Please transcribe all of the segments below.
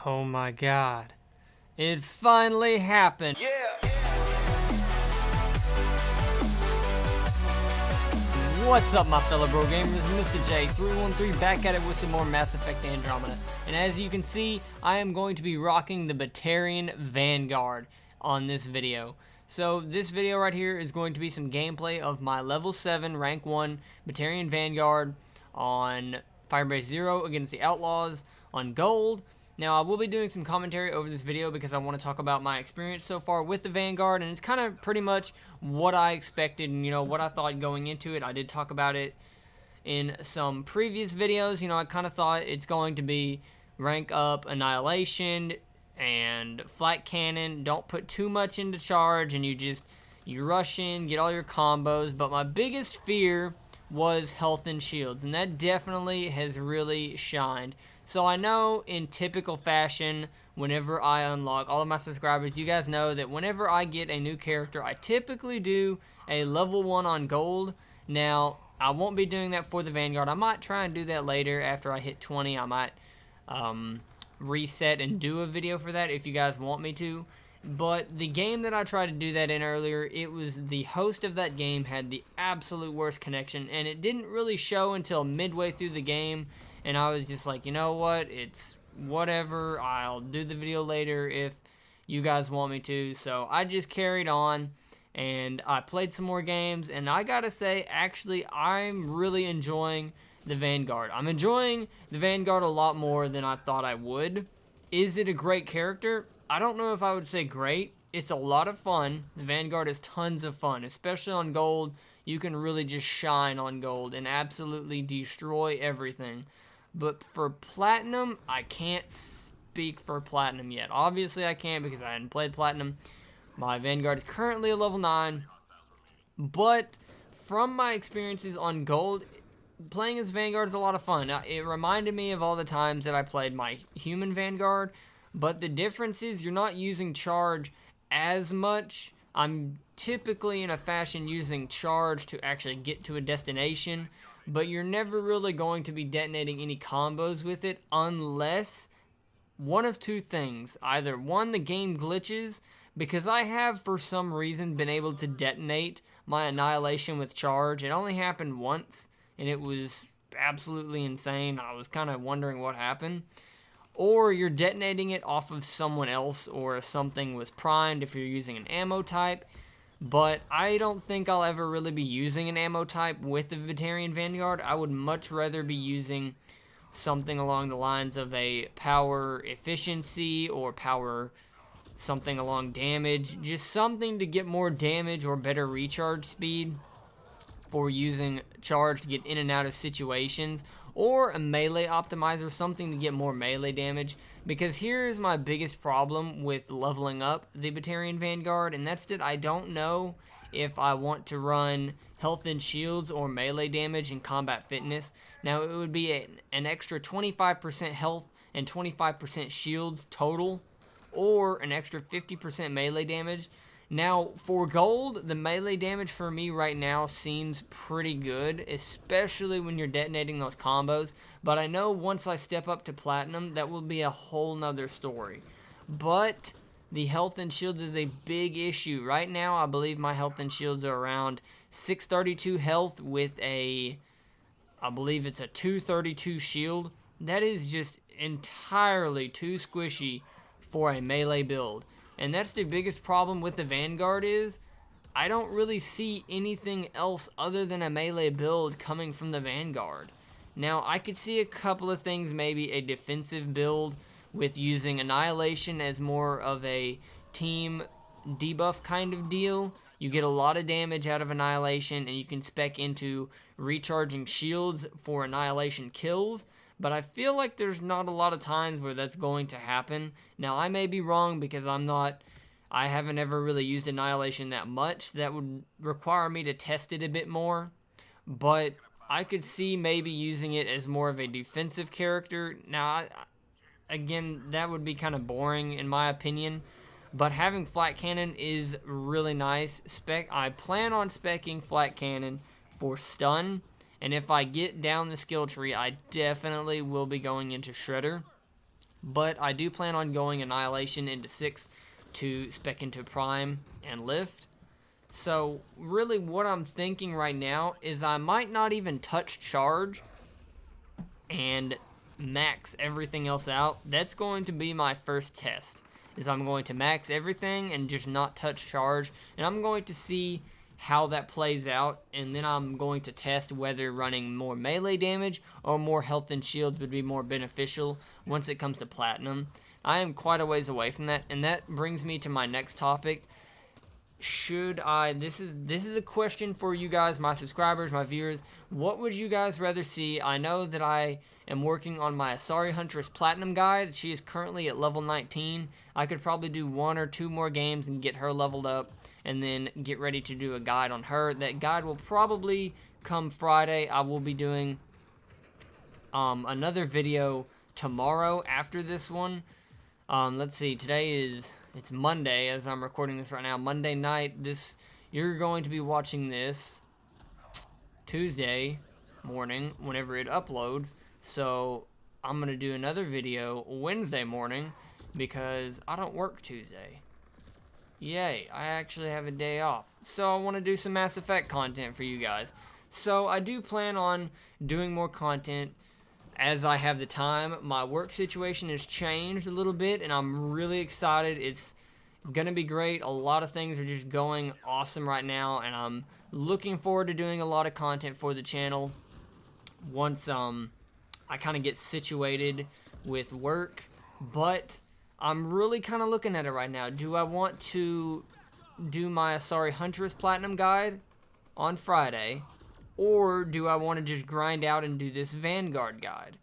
Oh my god. It finally happened. Yeah. What's up, my fellow bro gamers? Mr. J313 back at it with some more Mass Effect Andromeda. And as you can see, I am going to be rocking the Batarian Vanguard on this video. So this video right here is going to be some gameplay of my level 7 rank 1 Batarian Vanguard on Firebase 0 against the Outlaws on Gold. Now, I will be doing some commentary over this video because I want to talk about my experience so far with the Vanguard, and it's kind of pretty much what I expected and, what I thought going into it. I did talk about it in some previous videos. I kind of thought it's going to be rank up Annihilation and Flat Cannon. Don't put too much into charge, and you rush in, get all your combos. But my biggest fear was health and shields, and that definitely has really shined. So I know in typical fashion, whenever I unlock all of my subscribers, you guys know that whenever I get a new character, I typically do a level 1 on Gold. Now, I won't be doing that for the Vanguard. I might try and do that later after I hit 20. I might reset and do a video for that if you guys want me to. But the game that I tried to do that in earlier, it was the host of that game had the absolute worst connection, and it didn't really show until midway through the game. And I was just like, you know what, it's whatever, I'll do the video later if you guys want me to. So I just carried on, and I played some more games, and I gotta say, actually, I'm really enjoying the Vanguard. I'm enjoying the Vanguard a lot more than I thought I would. Is it a great character? I don't know if I would say great. It's a lot of fun. The Vanguard is tons of fun, especially on Gold. You can really just shine on Gold and absolutely destroy everything. But for Platinum, I can't speak for Platinum yet. Obviously, I can't because I hadn't played Platinum. My Vanguard is currently a level 9. But from my experiences on Gold, playing as Vanguard is a lot of fun. It reminded me of all the times that I played my human Vanguard. But the difference is you're not using charge as much. I'm typically in a fashion using charge to actually get to a destination, but you're never really going to be detonating any combos with it unless one of two things. Either one, the game glitches, because I have for some reason been able to detonate my Annihilation with charge. It only happened once, and it was absolutely insane. I was kind of wondering what happened. Or you're detonating it off of someone else, or if something was primed, if you're using an ammo type. But I don't think I'll ever really be using an ammo type with the Batarian Vanguard. I would much rather be using something along the lines of a power efficiency or power something along damage. Just something to get more damage or better recharge speed for using charge to get in and out of situations. Or a melee optimizer, something to get more melee damage. Because here's my biggest problem with leveling up the Batarian Vanguard, and that's that I don't know if I want to run health and shields or melee damage and combat fitness. Now, it would be an extra 25% health and 25% shields total, or an extra 50% melee damage. Now, for Gold, the melee damage for me right now seems pretty good, especially when you're detonating those combos. But I know once I step up to Platinum, that will be a whole nother story. But the health and shields is a big issue. Right now, I believe my health and shields are around 632 health with I believe it's a 232 shield. That is just entirely too squishy for a melee build. And that's the biggest problem with the Vanguard is I don't really see anything else other than a melee build coming from the Vanguard. Now, I could see a couple of things, maybe a defensive build with using Annihilation as more of a team debuff kind of deal. You get a lot of damage out of Annihilation, and you can spec into recharging shields for Annihilation kills. But I feel like there's not a lot of times where that's going to happen. Now, I may be wrong because I haven't ever really used Annihilation that much. That would require me to test it a bit more. But I could see maybe using it as more of a defensive character. Now, again, that would be kind of boring in my opinion. But having Flat Cannon is really nice. I plan on speccing Flat Cannon for stun. And if I get down the skill tree, I definitely will be going into Shredder. But I do plan on going Annihilation into 6 to spec into Prime and Lift. So really what I'm thinking right now is I might not even touch Charge and max everything else out. That's going to be my first test, is I'm going to max everything and just not touch Charge, and I'm going to see how that plays out, and then I'm going to test whether running more melee damage or more health and shields would be more beneficial once it comes to Platinum. I am quite a ways away from that, and that brings me to my next topic. Should I, this is a question for you guys, my subscribers, my viewers. What would you guys rather see? I know that I am working on my Asari Huntress Platinum guide. She is currently at level 19. I could probably do 1 or 2 more games and get her leveled up, and then get ready to do a guide on her. That guide will probably come Friday. I will be doing another video tomorrow after this one. Let's see, it's Monday as I'm recording this right now. Monday night, you're going to be watching this Tuesday morning whenever it uploads. So I'm going to do another video Wednesday morning because I don't work Tuesday. Yay, I actually have a day off. So I want to do some Mass Effect content for you guys. So I do plan on doing more content as I have the time. My work situation has changed a little bit, and I'm really excited. It's gonna be great. A lot of things are just going awesome right now, and I'm looking forward to doing a lot of content for the channel once I kind of get situated with work. But I'm really kind of looking at it right now. Do I want to do my Asari Huntress Platinum guide on Friday, or do I want to just grind out and do this Vanguard guide?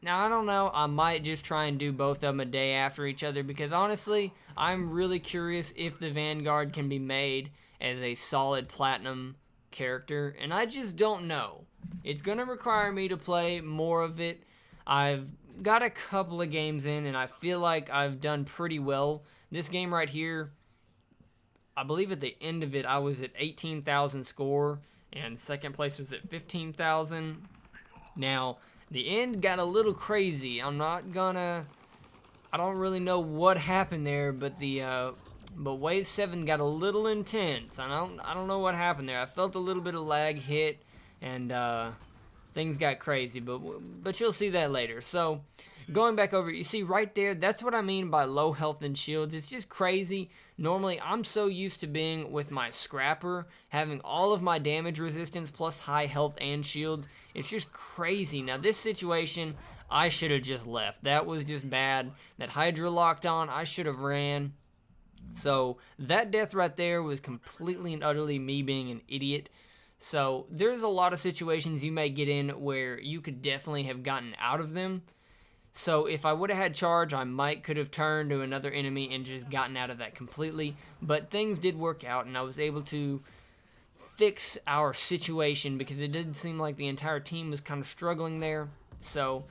Now, I don't know. I might just try and do both of them a day after each other, because honestly, I'm really curious if the Vanguard can be made as a solid Platinum character, and I just don't know. It's going to require me to play more of it. I've got a couple of games in, and I feel like I've done pretty well. This game right here, I believe at the end of it, I was at 18,000 score, and second place was at 15,000. Now, the end got a little crazy. I don't really know what happened there, but but Wave 7 got a little intense. I don't know what happened there. I felt a little bit of lag hit, and things got crazy, but you'll see that later. So, going back over, you see right there, that's what I mean by low health and shields. It's just crazy. Normally, I'm so used to being with my Scrapper, having all of my damage resistance plus high health and shields. It's just crazy. Now, this situation, I should have just left. That was just bad. That Hydra locked on, I should have ran. So, that death right there was completely and utterly me being an idiot. So, there's a lot of situations you may get in where you could definitely have gotten out of them. So if I would have had charge, I could have turned to another enemy and just gotten out of that completely. But things did work out, and I was able to fix our situation because it did seem like the entire team was kind of struggling there. So,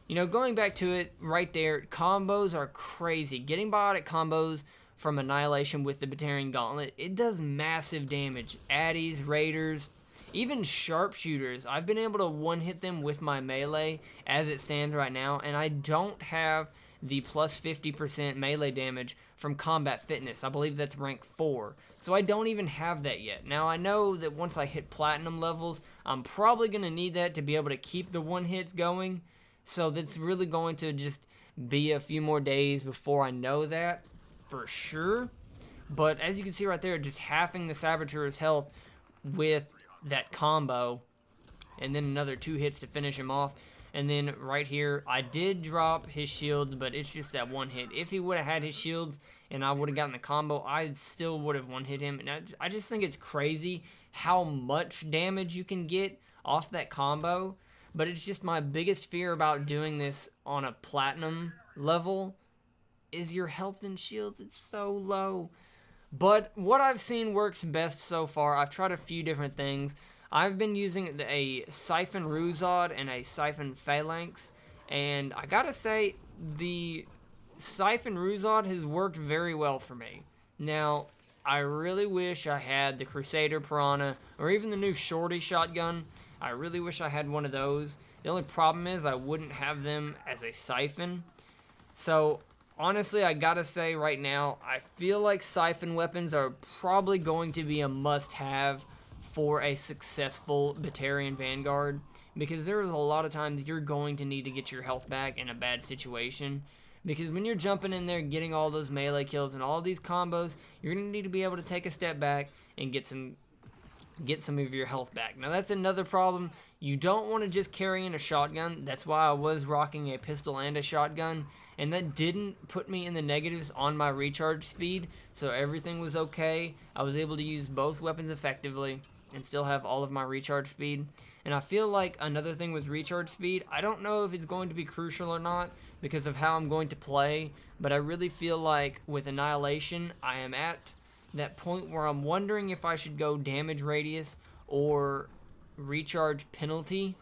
going back to it right there, combos are crazy. Getting biotic combos from Annihilation with the Batarian Gauntlet, it does massive damage. Addies, Raiders, even sharpshooters, I've been able to one-hit them with my melee as it stands right now, and I don't have the plus 50% melee damage from Combat Fitness. I believe that's rank 4. So I don't even have that yet. Now, I know that once I hit Platinum levels, I'm probably going to need that to be able to keep the one-hits going. So that's really going to just be a few more days before I know that for sure. But as you can see right there, just halving the Saboteur's health with that combo, and then another 2 hits to finish him off. And then right here, I did drop his shields, but it's just that 1 hit. If he would have had his shields and I would have gotten the combo, I still would have 1-hit him. And I just think it's crazy how much damage you can get off that combo. But it's just my biggest fear about doing this on a Platinum level is your health and shields. It's so low. But what I've seen works best so far, I've tried a few different things. I've been using a Siphon Ruzod and a Siphon Phalanx, and I gotta say, the Siphon Ruzod has worked very well for me. Now, I really wish I had the Crusader Piranha, or even the new Shorty shotgun. I really wish I had one of those. The only problem is I wouldn't have them as a Siphon. So, honestly, I gotta say right now, I feel like siphon weapons are probably going to be a must-have for a successful Batarian Vanguard, because there's a lot of times you're going to need to get your health back in a bad situation. Because when you're jumping in there, getting all those melee kills and all these combos, you're going to need to be able to take a step back and get some of your health back. Now, that's another problem. You don't want to just carry in a shotgun. That's why I was rocking a pistol and a shotgun, and that didn't put me in the negatives on my recharge speed, so everything was okay. I was able to use both weapons effectively and still have all of my recharge speed. And I feel like another thing with recharge speed, I don't know if it's going to be crucial or not because of how I'm going to play, but I really feel like with Annihilation, I am at that point where I'm wondering if I should go damage radius or recharge penalty,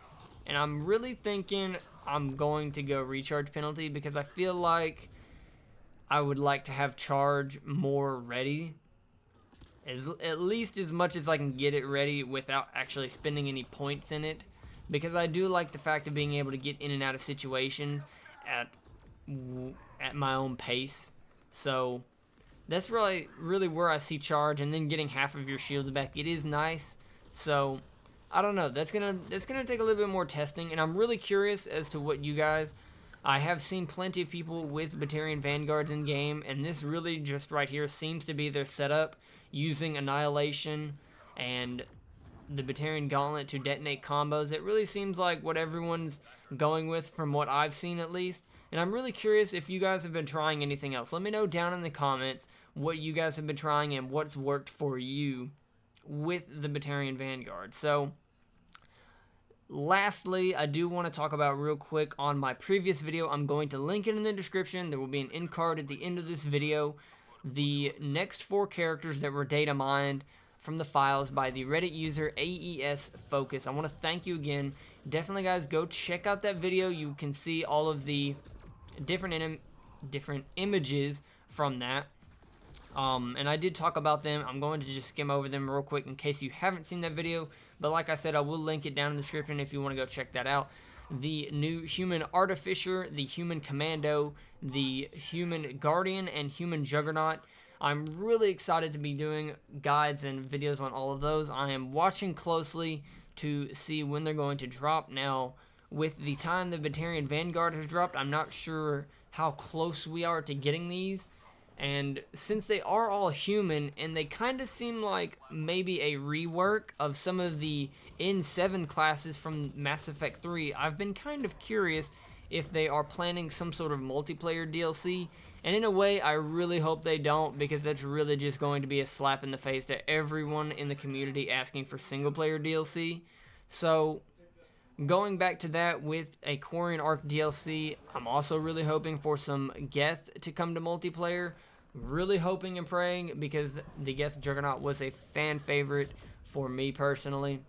and I'm really thinking I'm going to go recharge penalty because I feel like I would like to have charge more ready, at least as much as I can get it ready without actually spending any points in it, because I do like the fact of being able to get in and out of situations at my own pace. So that's really where I see charge, and then getting half of your shields back. It is nice. So I don't know. That's gonna take a little bit more testing, and I'm really curious as to what you guys. I have seen plenty of people with Batarian Vanguards in game, and this really just right here seems to be their setup, using Annihilation and the Batarian Gauntlet to detonate combos. It really seems like what everyone's going with from what I've seen at least. And I'm really curious if you guys have been trying anything else. Let me know down in the comments what you guys have been trying and what's worked for you with the Batarian Vanguard. So, lastly, I do want to talk about real quick on my previous video. I'm going to link it in the description. There will be an end card at the end of this video. The next 4 characters that were data mined from the files by the Reddit user AES Focus. I want to thank you again. Definitely, guys, go check out that video. You can see all of the different images from that. And I did talk about them. I'm going to just skim over them real quick in case you haven't seen that video. But like I said, I will link it down in the description if you want to go check that out. The new Human Artificer, the Human Commando, the Human Guardian, and Human Juggernaut. I'm really excited to be doing guides and videos on all of those. I am watching closely to see when they're going to drop. Now, with the time the Batarian Vanguard has dropped, I'm not sure how close we are to getting these. And since they are all human, and they kind of seem like maybe a rework of some of the N7 classes from Mass Effect 3, I've been kind of curious if they are planning some sort of multiplayer DLC. And in a way, I really hope they don't, because that's really just going to be a slap in the face to everyone in the community asking for single-player DLC. So, going back to that with a Quarian Arc DLC, I'm also really hoping for some Geth to come to multiplayer. Really hoping and praying, because the Geth Juggernaut was a fan favorite for me personally.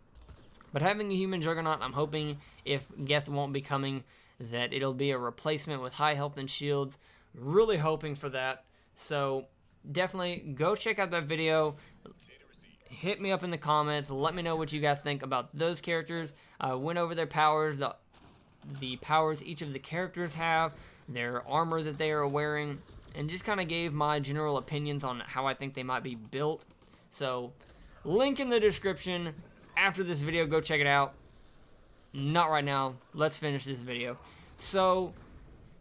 But having a Human Juggernaut, I'm hoping if Geth won't be coming, that it'll be a replacement with high health and shields. Really hoping for that. So definitely go check out that video. Hit me up in the comments. Let me know what you guys think about those characters. I went over their powers, the powers each of the characters have, their armor that they are wearing, and just kind of gave my general opinions on how I think they might be built. So, link in the description. After this video, go check it out. Not right now. Let's finish this video. So,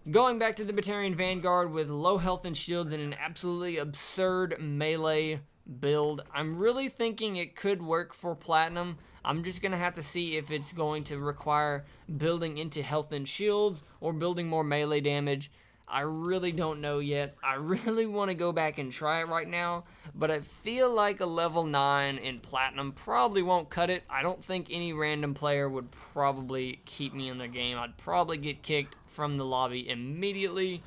going back to the Batarian Vanguard with low health and shields and an absolutely absurd melee build. I'm really thinking it could work for Platinum. I'm just going to have to see if it's going to require building into health and shields or building more melee damage. I really don't know yet. I really want to go back and try it right now, but I feel like a level 9 in Platinum probably won't cut it. I don't think any random player would probably keep me in their game. I'd probably get kicked from the lobby immediately.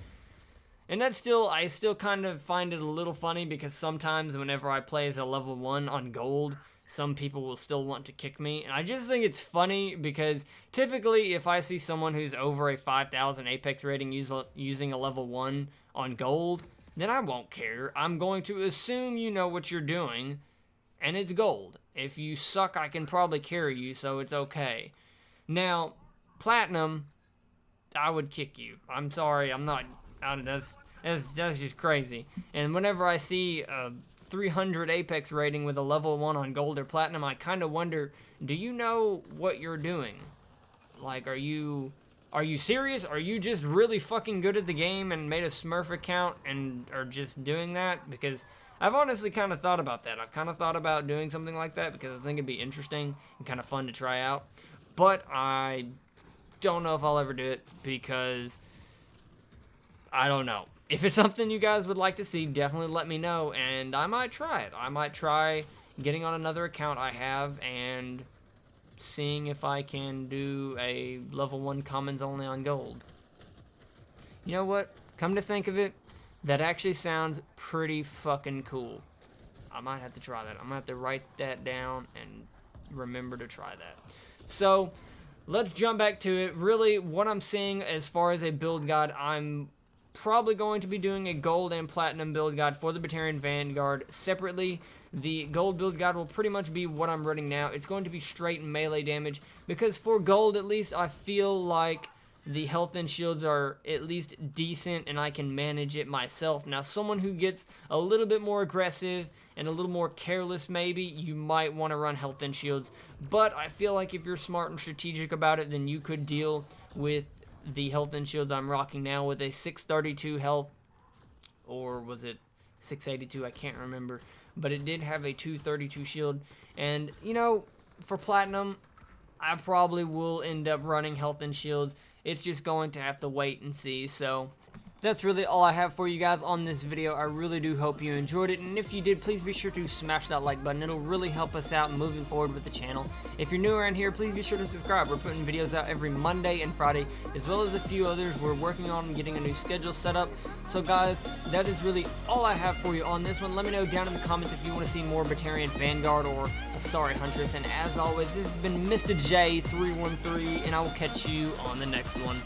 And I still kind of find it a little funny, because sometimes whenever I play as a level 1 on gold, some people will still want to kick me. And I just think it's funny, because typically if I see someone who's over a 5,000 Apex rating using a level 1 on gold, then I won't care. I'm going to assume you know what you're doing, and it's gold. If you suck, I can probably carry you, so it's okay. Now, Platinum, I would kick you. I'm sorry, I'm not That's just crazy. And whenever I see a 300 Apex rating with a level 1 on gold or platinum, I kind of wonder, do you know what you're doing? Like, are you serious? Are you just really fucking good at the game and made a Smurf account and are just doing that? Because I've honestly kind of thought about that. I've kind of thought about doing something like that because I think it'd be interesting and kind of fun to try out. But I don't know if I'll ever do it because I don't know. If it's something you guys would like to see, definitely let me know, and I might try it. I might try getting on another account I have and seeing if I can do a level 1 commons only on gold. You know what? Come to think of it, that actually sounds pretty fucking cool. I might have to try that. I'm gonna have to write that down and remember to try that. So, let's jump back to it. Really, what I'm seeing as far as a build guide, I'm probably going to be doing a gold and platinum build guide for the Batarian Vanguard separately. The gold build guide will pretty much be what I'm running now. It's going to be straight melee damage because for gold at least I feel like the health and shields are at least decent and I can manage it myself. Now someone who gets a little bit more aggressive and a little more careless maybe, you might want to run health and shields, but I feel like if you're smart and strategic about it, then you could deal with the health and shields I'm rocking now with a 632 health, or was it 682? I can't remember, but it did have a 232 shield. And you know, for platinum, I probably will end up running health and shields. It's just going to have to wait and see. So that's really all I have for you guys on this video. I really do hope you enjoyed it, and if you did, please be sure to smash that like button. It'll really help us out moving forward with the channel. If you're new around here, please be sure to subscribe. We're putting videos out every Monday and Friday, as well as a few others. We're working on getting a new schedule set up. So guys, that is really all I have for you on this one. Let me know down in the comments if you want to see more Batarian Vanguard or Asari Huntress. And as always, this has been Mr. J313, and I will catch you on the next one.